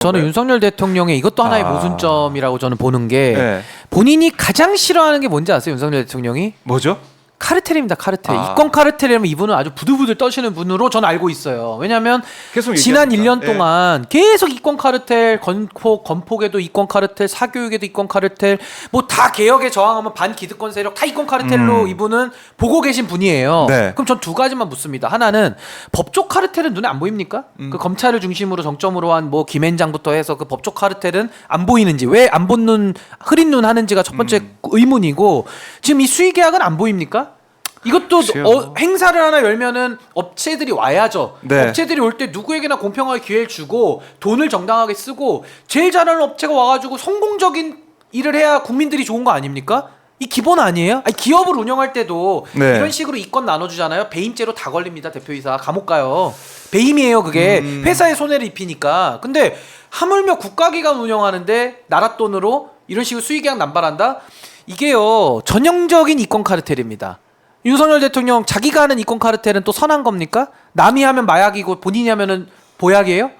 저는 윤석열 대통령의 이것도 하나의 모순점이라고 저는 보는 게 네. 본인이 가장 싫어하는 게 뭔지 아세요? 윤석열 대통령이? 뭐죠? 카르텔입니다. 카르텔. 이권 카르텔이라면 이분은 아주 부들부들 떠시는 분으로 저는 알고 있어요. 왜냐하면 계속 지난 얘기하니까. 1년 동안 계속 이권 카르텔, 건폭에도 이권 카르텔, 사교육에도 이권 카르텔, 뭐 다 개혁에 저항하면 반기득권 세력 다 이권 카르텔로 이분은 보고 계신 분이에요. 네. 그럼 전 두 가지만 묻습니다. 하나는 법조 카르텔은 눈에 안 보입니까? 그 검찰을 중심으로 정점으로 한 뭐 김앤장부터 해서 그 법조 카르텔은 안 보이는지, 왜 안 보는 흐린 눈 하는지가 첫 번째 의문이고, 지금 이 수의 계약은 안 보입니까? 이것도 행사를 하나 열면은 업체들이 와야죠. 네. 업체들이 올 때 누구에게나 공평하게 기회를 주고 돈을 정당하게 쓰고 제일 잘하는 업체가 와가지고 성공적인 일을 해야 국민들이 좋은 거 아닙니까? 이 기본 아니에요? 아니, 기업을 운영할 때도 네. 이런 식으로 이권 나눠주잖아요. 배임죄로 다 걸립니다. 대표이사 감옥 가요. 배임이에요. 그게 회사에 손해를 입히니까. 근데 하물며 국가기관 운영하는데 나라 돈으로 이런 식으로 수의계약 남발한다? 이게요 전형적인 이권 카르텔입니다. 윤석열 대통령 자기가 하는 이권 카르텔은 또 선한 겁니까? 남이 하면 마약이고 본인이 하면은 보약이에요?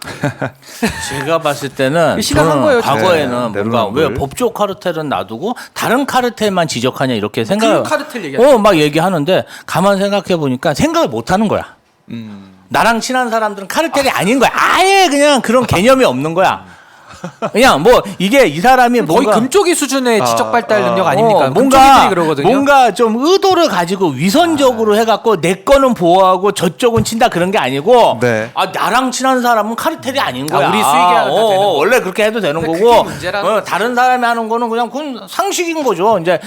제가 봤을 때는 심각한 저는 거예요, 과거에는 네, 뭔가 왜 내로남불. 법조 카르텔은 놔두고 다른 카르텔만 지적하냐 이렇게 그 생각. 카르텔 얘기하죠. 막 얘기하는데 가만 생각해 보니까 생각을 못 하는 거야. 나랑 친한 사람들은 카르텔이 아닌 거야. 아예 그냥 그런 개념이 없는 거야. 그냥 뭐 이게 이 사람이 거의 뭔가 금쪽이 수준의 지적 발달 능력 아닙니까? 금쪽이들이 뭔가 그러거든요. 뭔가 좀 의도를 가지고 위선적으로 해갖고 내 거는 보호하고 저쪽은 친다 그런 게 아니고 네. 나랑 친한 사람은 카르텔이 아닌 거야. 우리 수익이 하는 다 되는 거. 원래 그렇게 해도 되는 그게 거고 문제라는 다른 사람이 하는 거는 그냥 그건 상식인 거죠. 이제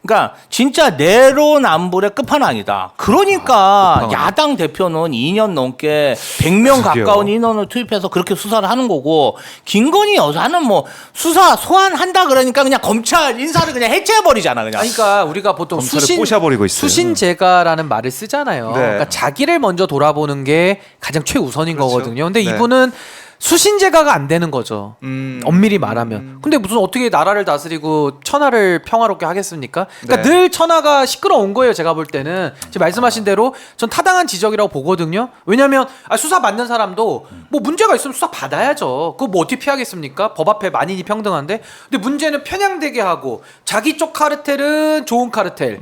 그러니까 진짜 내로남불의 끝판왕이다. 그러니까 야당 대표는 2년 넘게 100명 그러게요. 가까운 인원을 투입해서 그렇게 수사를 하는 거고, 김건희 여사는 뭐 수사 소환한다 그러니까 그냥 검찰 인사를 그냥 해체해 버리잖아 그냥. 아니, 그러니까 우리가 보통 검찰을 꼬셔버리고 있어요. 수신제가라는 말을 쓰잖아요. 네. 그러니까 자기를 먼저 돌아보는 게 가장 최우선인 그렇죠. 거거든요. 근데 네. 이분은 수신제가가 안 되는 거죠. 엄밀히 말하면. 근데 무슨 어떻게 나라를 다스리고 천하를 평화롭게 하겠습니까? 그러니까 네. 늘 천하가 시끄러운 거예요. 제가 볼 때는. 지금 말씀하신 대로 전 타당한 지적이라고 보거든요. 왜냐하면 수사 받는 사람도 뭐 문제가 있으면 수사 받아야죠. 그거 뭐 어떻게 피하겠습니까? 법 앞에 만인이 평등한데. 근데 문제는 편향되게 하고 자기 쪽 카르텔은 좋은 카르텔,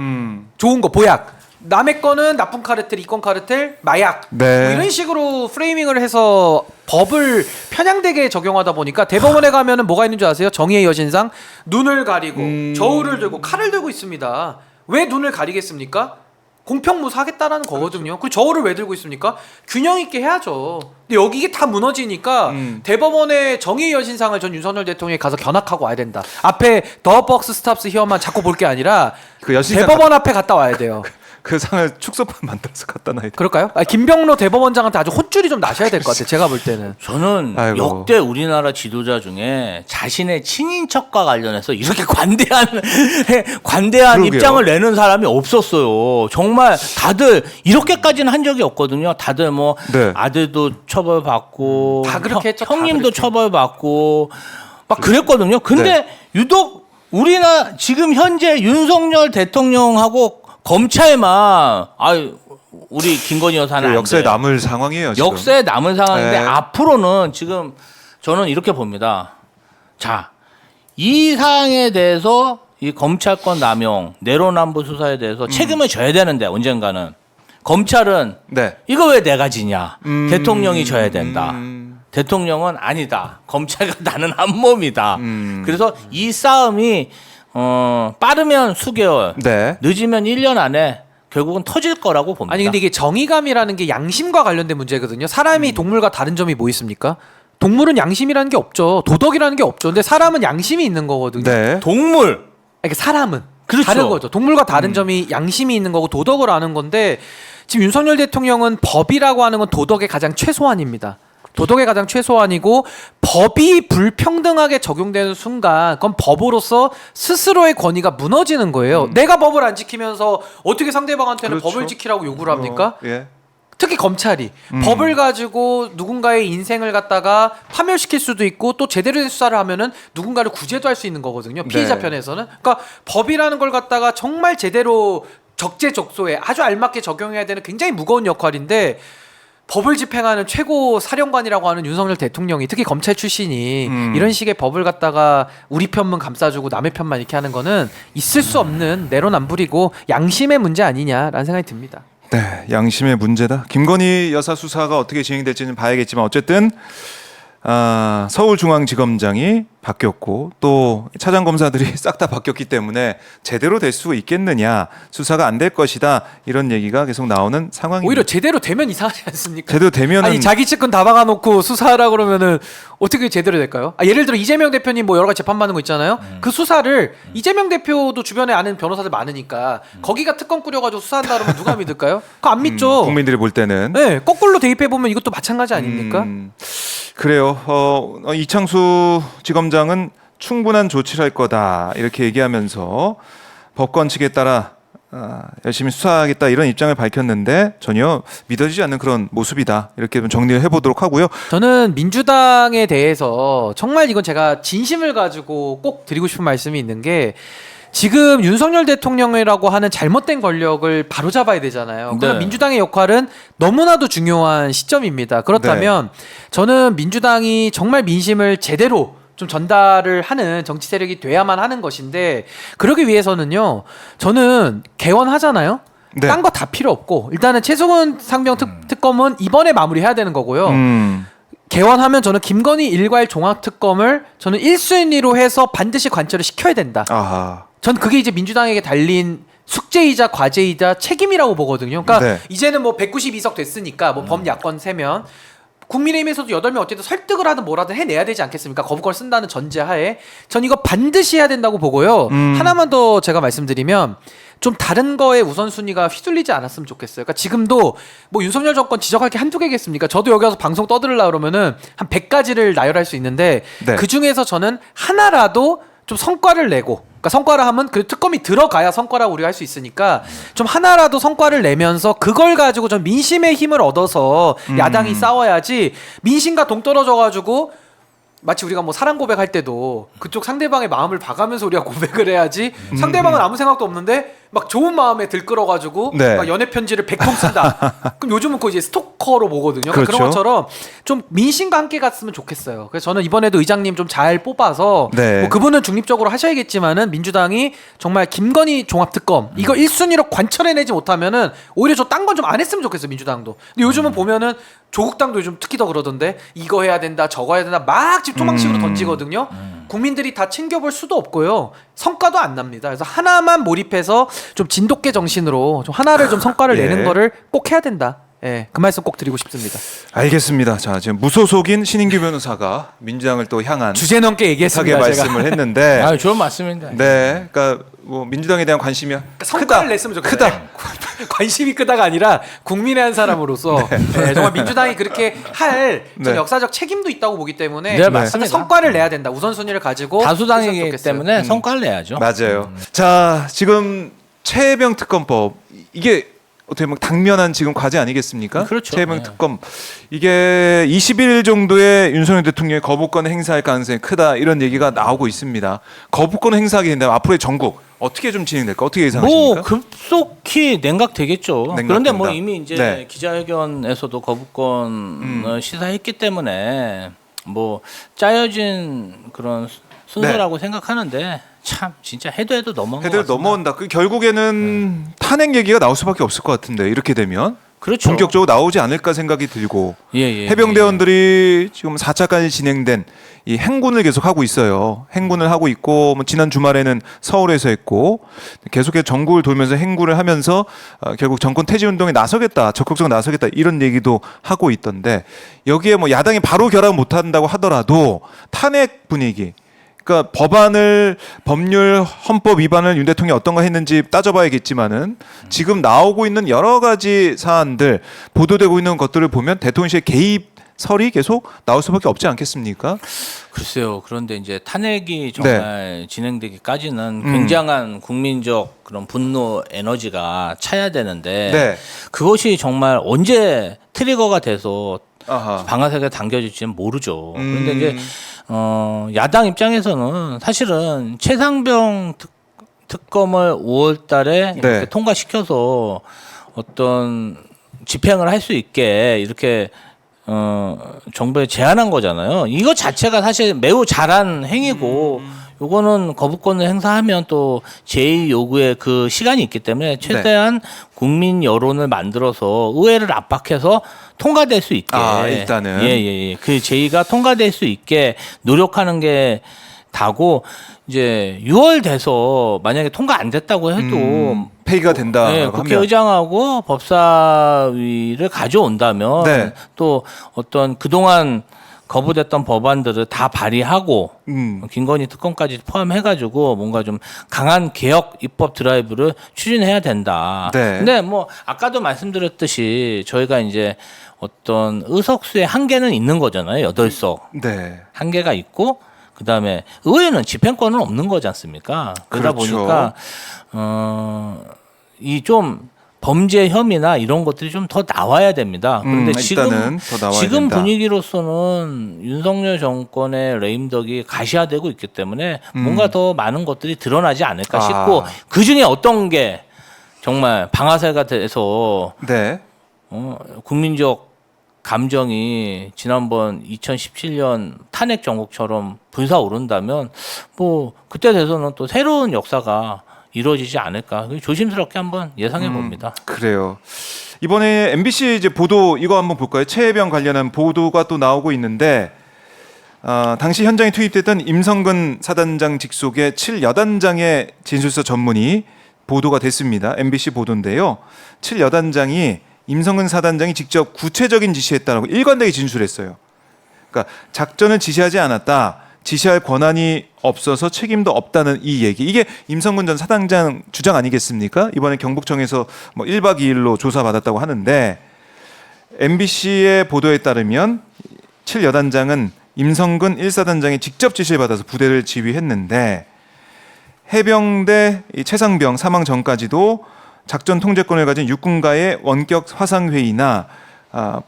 좋은 거 보약. 남의 거는 나쁜 카르텔, 이권 카르텔, 마약 네. 뭐 이런 식으로 프레이밍을 해서 법을 편향되게 적용하다 보니까 대법원에 가면은 뭐가 있는 줄 아세요? 정의의 여신상 눈을 가리고 저울을 들고 칼을 들고 있습니다. 왜 눈을 가리겠습니까? 공평무사하겠다라는 거거든요. 그 저울을 왜 들고 있습니까? 균형 있게 해야죠. 근데 여기 이게 다 무너지니까 대법원의 정의의 여신상을 전 윤석열 대통령이 가서 견학하고 와야 된다. 앞에 더 박스 스탑스 히어만 자꾸 볼 게 아니라 그 여신상 대법원 앞에 갔다 와야 돼요. 그 상을 축소판 만들어서 갖다 놔야 돼. 그럴까요? 김병로 대법원장한테 아주 혼줄이 좀 나셔야 될 것 같아요. 제가 볼 때는. 저는 아이고. 역대 우리나라 지도자 중에 자신의 친인척과 관련해서 이렇게 관대한 그러게요. 입장을 내는 사람이 없었어요. 정말 다들 이렇게까지는 한 적이 없거든요. 다들 뭐 네. 아들도 처벌받고 다 그렇게 했죠. 다 형님도 그렇게. 처벌받고 막 그랬거든요. 근데 네. 유독 우리나라 지금 현재 윤석열 대통령하고 검찰만 우리 김건희 여사는 그 역사에 안 돼. 남을 상황이에요. 지금. 역사에 남은 상황인데 네. 앞으로는 지금 저는 이렇게 봅니다. 자, 이 사항에 대해서 이 검찰권 남용, 내로남불 수사에 대해서 책임을 져야 되는데 언젠가는 검찰은 네. 이거 왜 내가 지냐? 대통령이 져야 된다. 대통령은 아니다. 검찰과 나는 한 몸이다. 그래서 이 싸움이 빠르면 수개월, 네. 늦으면 1년 안에 결국은 터질 거라고 봅니다. 아니 근데 이게 정의감이라는 게 양심과 관련된 문제거든요. 사람이 동물과 다른 점이 뭐 있습니까? 동물은 양심이라는 게 없죠. 도덕이라는 게 없죠. 근데 사람은 양심이 있는 거거든요. 네. 동물 그러니까 사람은 그렇죠. 다른 거죠. 동물과 다른 점이 양심이 있는 거고 도덕을 아는 건데 지금 윤석열 대통령은 법이라고 하는 건 도덕의 가장 최소한입니다. 도덕의 가장 최소한이고 법이 불평등하게 적용되는 순간 그건 법으로서 스스로의 권위가 무너지는 거예요. 내가 법을 안 지키면서 어떻게 상대방한테는 그렇죠. 법을 지키라고 요구를 합니까? 예. 특히 검찰이 법을 가지고 누군가의 인생을 갖다가 파멸시킬 수도 있고 또 제대로 된 수사를 하면은 누군가를 구제도 할 수 있는 거거든요. 피해자 네. 편에서는. 그러니까 법이라는 걸 갖다가 정말 제대로 적재적소에 아주 알맞게 적용해야 되는 굉장히 무거운 역할인데 법을 집행하는 최고 사령관이라고 하는 윤석열 대통령이 특히 검찰 출신이 이런 식의 법을 갖다가 우리 편만 감싸주고 남의 편만 이렇게 하는 거는 있을 수 없는 내로남불이고 양심의 문제 아니냐라는 생각이 듭니다. 네, 양심의 문제다. 김건희 여사 수사가 어떻게 진행될지는 봐야겠지만 어쨌든 서울중앙지검장이 바뀌었고 또 차장 검사들이 싹 다 바뀌었기 때문에 제대로 될 수 있겠느냐, 수사가 안 될 것이다, 이런 얘기가 계속 나오는 상황입니다. 오히려 제대로 되면 이상하지 않습니까? 제대로 되면은 아니 자기 측근 다 박아놓고 수사하라 그러면은 어떻게 제대로 될까요? 예를 들어 이재명 대표님 뭐 여러 가지 재판받는 거 있잖아요. 그 수사를 이재명 대표도 주변에 아는 변호사들 많으니까 거기가 특검 꾸려가지고 수사한다 그러면 누가 믿을까요? 그거 안 믿죠. 국민들이 볼 때는 네, 거꾸로 대입해 보면 이것도 마찬가지 아닙니까? 그래요. 이창수 지검장은 충분한 조치를 할 거다 이렇게 얘기하면서 법관 측에 따라 열심히 수사하겠다 이런 입장을 밝혔는데 전혀 믿어지지 않는 그런 모습이다, 이렇게 좀 정리를 해보도록 하고요. 저는 민주당에 대해서 정말 이건 제가 진심을 가지고 꼭 드리고 싶은 말씀이 있는 게 지금 윤석열 대통령이라고 하는 잘못된 권력을 바로잡아야 되잖아요. 그럼 네. 민주당의 역할은 너무나도 중요한 시점입니다. 그렇다면 저는 민주당이 정말 민심을 제대로 좀 전달을 하는 정치 세력이 돼야만 하는 것인데 그러기 위해서는요. 저는 개원하잖아요. 네. 딴 거 다 필요 없고 일단은 최승훈 상병 특검은 이번에 마무리해야 되는 거고요. 개원하면 저는 김건희 일괄 종합특검을 저는 1순위로 해서 반드시 관철을 시켜야 된다. 아하. 전 그게 이제 민주당에게 달린 숙제이자 과제이자 책임이라고 보거든요. 그러니까 네. 이제는 뭐 192석 됐으니까 뭐 범야권 세면 국민의힘에서도 8명 어쨌든 설득을 하든 뭐라든 해내야 되지 않겠습니까? 거부권 쓴다는 전제하에 전 이거 반드시 해야 된다고 보고요. 하나만 더 제가 말씀드리면 좀 다른 거에 우선순위가 휘둘리지 않았으면 좋겠어요. 그러니까 지금도 뭐 윤석열 정권 지적할 게 한두 개겠습니까? 저도 여기 와서 방송 떠들으려고 그러면은 한 100가지를 나열할 수 있는데 네. 그중에서 저는 하나라도 좀 성과를 내고, 그러니까 성과라 하면 그 특검이 들어가야 성과라고 우리가 할 수 있으니까 좀 하나라도 성과를 내면서 그걸 가지고 좀 민심의 힘을 얻어서 야당이 싸워야지 민심과 동떨어져가지고 마치 우리가 뭐 사랑 고백할 때도 그쪽 상대방의 마음을 봐가면서 우리가 고백을 해야지 상대방은 아무 생각도 없는데 막 좋은 마음에 들끓어가지고 네. 막 연애 편지를 100통 쓴다. 그럼 요즘은 그거 이제 스토커로 보거든요. 그러니까 그렇죠. 그런 것처럼 좀 민심과 함께 갔으면 좋겠어요. 그래서 저는 이번에도 의장님 좀 잘 뽑아서 네. 뭐 그분은 중립적으로 하셔야겠지만은 민주당이 정말 김건희 종합특검 이거 1순위로 관철해내지 못하면은 오히려 저 딴 건 좀 안 했으면 좋겠어요. 민주당도. 근데 요즘은 보면은 조국당도 요즘 특히 더 그러던데 이거 해야 된다 저거 해야 된다 막 집토막식으로 던지거든요. 국민들이 다 챙겨볼 수도 없고요. 성과도 안 납니다. 그래서 하나만 몰입해서 좀 진돗개 정신으로 좀 하나를 좀 성과를 예. 내는 거를 꼭 해야 된다. 예, 그 말씀 꼭 드리고 싶습니다. 알겠습니다. 자, 지금 무소속인 신인규 변호사가 민주당을 또 향한 주제 넘게 하게 얘기했습니다. 말씀을 했는데 아, 좋은 말씀입니다. 네, 그러니까 뭐 민주당에 대한 관심이 성과를 냈으면 좋겠어요. 크다. 관심이 크다가 아니라 국민의 한 사람으로서 네, 정말 민주당이 그렇게 할 좀 네. 역사적 책임도 있다고 보기 때문에 네, 맞습니다. 성과를 내야 된다. 우선순위를 가지고 다수당이기 했으면 좋겠어요. 때문에 성과를 내야죠. 맞아요. 자, 지금 최혜병 특검법 이게 어떻게 보면 당면한 지금 과제 아니겠습니까? 그렇죠. 최혜병 네. 특검 이게 20일 정도에 윤석열 대통령이 거부권 행사할 가능성이 크다 이런 얘기가 나오고 있습니다. 거부권 행사하게 된다면 앞으로의 전국 어떻게 좀 진행될까? 어떻게 예상하십니까? 뭐 급속히 냉각되겠죠. 냉각된다. 그런데 뭐 이미 이제 네. 기자회견에서도 거부권 시사했기 때문에 뭐 짜여진 그런 순서라고 생각하는데 참 진짜 해도 넘어간 것 해들 같습니다. 넘어온다. 그 결국에는 탄핵 얘기가 나올 수밖에 없을 것 같은데 이렇게 되면 그렇죠. 본격적으로 나오지 않을까 생각이 들고 예, 해병대원들이 지금 4차까지 진행된 이 행군을 계속 하고 있어요. 행군을 하고 있고 뭐 지난 주말에는 서울에서 했고 계속해서 전국을 돌면서 행군을 하면서 결국 정권 퇴진 운동에 나서겠다, 적극적으로 나서겠다 이런 얘기도 하고 있던데 여기에 뭐 야당이 바로 결합 못한다고 하더라도 탄핵 분위기. 그러니까 법률 헌법 위반을 윤 대통령이 어떤 거 했는지 따져봐야겠지만은 지금 나오고 있는 여러 가지 사안들 보도되고 있는 것들을 보면 대통령실의 개입설이 계속 나올 수밖에 없지 않겠습니까? 글쎄요. 그런데 이제 탄핵이 정말 진행되기까지는 굉장한 국민적 그런 분노 에너지가 차야 되는데 네. 그것이 정말 언제 트리거가 돼서 아하. 방아쇠가 당겨질지는 모르죠. 그런데 이제 야당 입장에서는 사실은 최상병 특검을 5월달에 이렇게 네. 통과시켜서 어떤 집행을 할 수 있게 이렇게 정부에 제안한 거잖아요. 이거 자체가 사실 매우 잘한 행위고 요거는 거부권을 행사하면 또 제2 요구의 그 시간이 있기 때문에 최대한 국민 여론을 만들어서 의회를 압박해서 통과될 수 있게 일단은 예. 그 제2가 통과될 수 있게 노력하는 게 다고 이제 6월 돼서 만약에 통과 안 됐다고 해도 폐기가 된다. 네, 국회의장하고 법사위를 가져온다면 네. 또 어떤 그동안 거부됐던 법안들을 다 발의하고 김건희 특검까지 포함해가지고 뭔가 좀 강한 개혁 입법 드라이브를 추진해야 된다. 네. 근데 뭐 아까도 말씀드렸듯이 저희가 이제 어떤 의석수의 한계는 있는 거잖아요. 8석. 네. 한계가 있고 그다음에 의회는 집행권은 없는 거지 않습니까? 그러다 그렇죠. 보니까 이 좀 범죄 혐의나 이런 것들이 좀 더 나와야 됩니다. 그런데 일단은 더 나와야 지금 된다. 분위기로서는 윤석열 정권의 레임덕이 가시화되고 있기 때문에 뭔가 더 많은 것들이 드러나지 않을까 싶고 그 중에 어떤 게 정말 방아쇠가 돼서 네. 국민적 감정이 지난번 2017년 탄핵 정국처럼 불사오른다면 뭐 그때 돼서는 또 새로운 역사가 이루어지지 않을까 조심스럽게 한번 예상해 봅니다. 그래요. 이번에 MBC 이제 보도 이거 한번 볼까요? 최혜병 관련한 보도가 또 나오고 있는데 당시 현장에 투입됐던 임성근 사단장 직속의 7여단장의 진술서 전문이 보도가 됐습니다. MBC 보도인데요. 7여단장이 임성근 사단장이 직접 구체적인 지시했다라고 일관되게 진술했어요. 그러니까 작전을 지시하지 않았다. 지시할 권한이 없어서 책임도 없다는 이 얘기. 이게 임성근 전 사단장 주장 아니겠습니까? 이번에 경북청에서 뭐 1박 2일로 조사받았다고 하는데 MBC의 보도에 따르면 7여단장은 임성근 1사단장이 직접 지시를 받아서 부대를 지휘했는데 해병대 최상병 사망 전까지도 작전 통제권을 가진 육군과의 원격 화상 회의나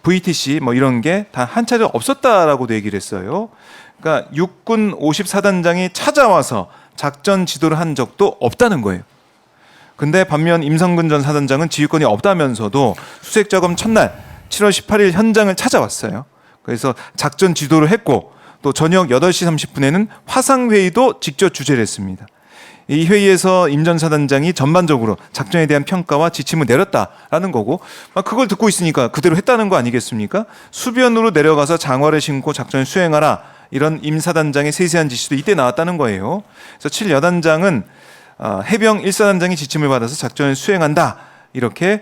VTC 뭐 이런 게 단 한 차례 없었다라고도 얘기를 했어요. 그러니까 육군 54단장이 찾아와서 작전 지도를 한 적도 없다는 거예요. 근데 반면 임성근 전 사단장은 지휘권이 없다면서도 수색 작업 첫날 7월 18일 현장을 찾아왔어요. 그래서 작전 지도를 했고 또 저녁 8시 30분에는 화상 회의도 직접 주재를 했습니다. 이 회의에서 임 전 사단장이 전반적으로 작전에 대한 평가와 지침을 내렸다라는 거고 그걸 듣고 있으니까 그대로 했다는 거 아니겠습니까? 수변으로 내려가서 장화를 신고 작전을 수행하라 이런 임 사단장의 세세한 지시도 이때 나왔다는 거예요. 그래서 7여단장은 해병 1사단장의 지침을 받아서 작전을 수행한다 이렇게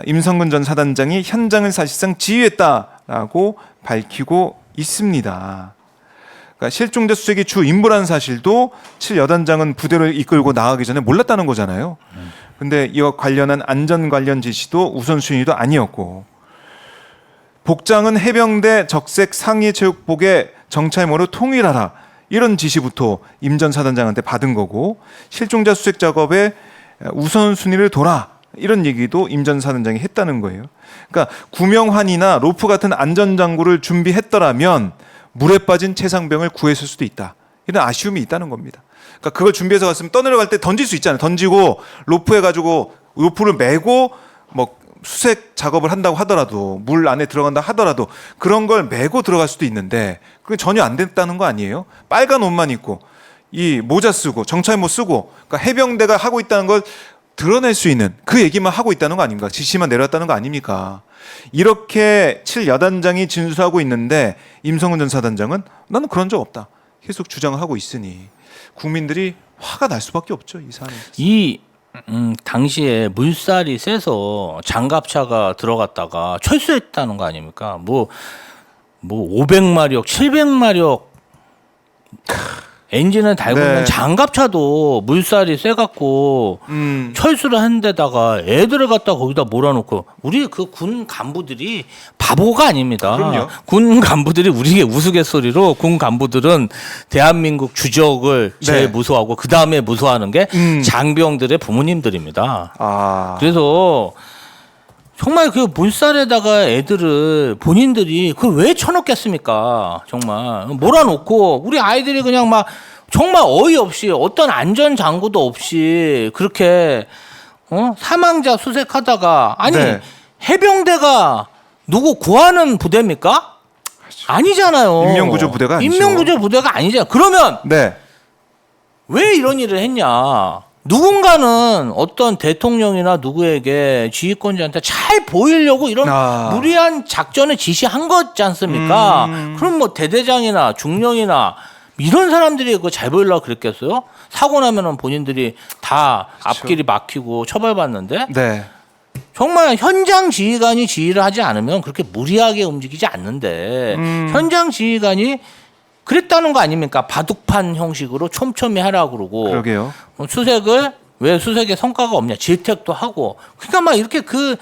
임성근 전 사단장이 현장을 사실상 지휘했다라고 밝히고 있습니다. 그러니까 실종자 수색이 주 임무라는 사실도 7여단장은 부대를 이끌고 나가기 전에 몰랐다는 거잖아요. 근데 이와 관련한 안전 관련 지시도 우선순위도 아니었고 복장은 해병대 적색 상의 체육복에 정찰모로 통일하라 이런 지시부터 임 전 사단장한테 받은 거고 실종자 수색 작업에 우선순위를 둬라 이런 얘기도 임 전 사단장이 했다는 거예요. 그러니까 구명환이나 로프 같은 안전장구를 준비했더라면 물에 빠진 최상병을 구했을 수도 있다. 이런 아쉬움이 있다는 겁니다. 그러니까 그걸 준비해서 갔으면 떠내려갈 때 던질 수 있잖아요. 던지고 로프 해가지고 로프를 메고 뭐 수색 작업을 한다고 하더라도 물 안에 들어간다 하더라도 그런 걸 메고 들어갈 수도 있는데 그게 전혀 안 됐다는 거 아니에요? 빨간 옷만 입고 이 모자 쓰고 정찰모 쓰고 그러니까 해병대가 하고 있다는 걸 드러낼 수 있는 그 얘기만 하고 있다는 거 아닙니까? 지시만 내렸다는 거 아닙니까? 이렇게 7여단장이 진술하고 있는데 임성근 전 사단장은 나는 그런 적 없다. 계속 주장을 하고 있으니 국민들이 화가 날 수밖에 없죠. 이 사안에서. 이 당시에 물살이 세서 장갑차가 들어갔다가 철수했다는 거 아닙니까? 뭐 500마력, 700마력 엔진을 달고 네. 있는 장갑차도 물살이 세갖고 철수를 한 데다가 애들을 갖다 거기다 몰아놓고 우리 그 군 간부들이 바보가 아닙니다. 그럼요. 군 간부들이 우리에게 우스갯소리로 군 간부들은 대한민국 주적을 제일 네. 무서워하고 그 다음에 무서워하는 게 장병들의 부모님들입니다. 그래서 정말 그 물살에다가 애들을 본인들이 그걸 왜 쳐넣겠습니까? 정말 몰아놓고 우리 아이들이 그냥 막 정말 어이없이 어떤 안전 장구도 없이 그렇게 사망자 수색하다가 아니 네. 해병대가 누구 구하는 부대입니까? 아니잖아요. 인명구조 부대가 아니죠. 인명구조 부대가 아니잖아요. 그러면 네. 왜 이런 일을 했냐? 누군가는 어떤 대통령이나 누구에게 지휘권자한테 잘 보이려고 이런 무리한 작전을 지시한 거지 않습니까? 그럼 뭐 대대장이나 중령이나 이런 사람들이 그거 잘 보이려고 그랬겠어요? 사고 나면은 본인들이 다 앞길이 막히고 처벌받는데 네. 정말 현장 지휘관이 지휘를 하지 않으면 그렇게 무리하게 움직이지 않는데 현장 지휘관이 그랬다는 거 아닙니까? 바둑판 형식으로 촘촘히 하라고 그러고 그러게요. 수색을 왜 수색에 성과가 없냐 질택도 하고 그러니까 막 이렇게 그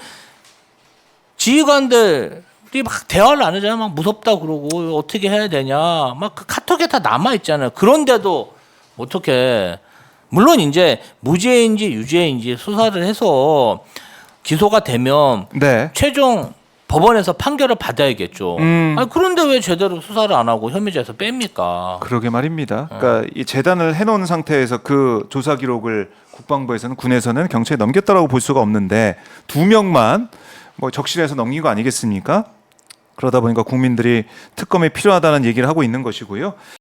지휘관들이 막 대화를 안 하잖아요. 막 무섭다 그러고 어떻게 해야 되냐 막 그 카톡에 다 남아 있잖아요. 그런데도 어떻게 물론 이제 무죄인지 유죄인지 수사를 해서 기소가 되면 네. 최종 법원에서 판결을 받아야겠죠. 아니, 그런데 왜 제대로 수사를 안 하고 혐의자에서 뺍니까? 그러게 말입니다. 그러니까 이 재단을 해놓은 상태에서 그 조사 기록을 국방부에서는 군에서는 경찰에 넘겼다라고 볼 수가 없는데 2명만 뭐 적실해서 넘긴 거 아니겠습니까? 그러다 보니까 국민들이 특검이 필요하다는 얘기를 하고 있는 것이고요.